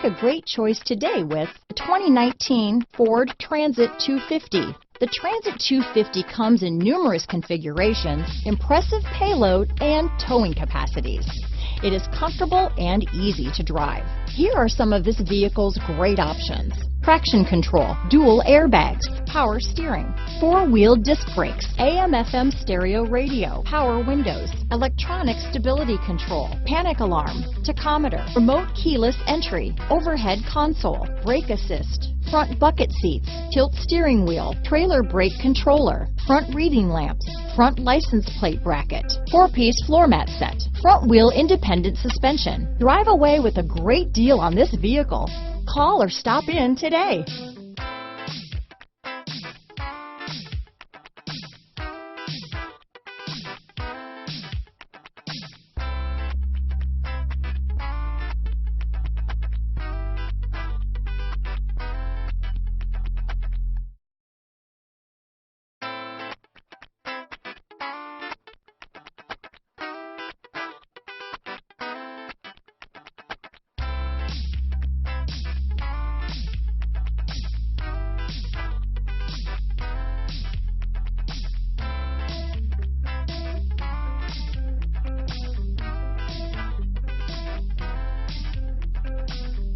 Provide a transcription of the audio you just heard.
a great choice today with the 2019 Ford Transit 250. The Transit 250 comes in numerous configurations, impressive payload, and towing capacities. It is comfortable and easy to drive. Here are some of this vehicle's great options: traction control, dual airbags, power steering, four-wheel disc brakes, AM/FM stereo radio, power windows, electronic stability control, panic alarm, tachometer, remote keyless entry, overhead console, brake assist, front bucket seats, tilt steering wheel, trailer brake controller, front reading lamps, front license plate bracket, four-piece floor mat set, front wheel independent suspension. Drive away with a great deal on this vehicle. Call or stop in today.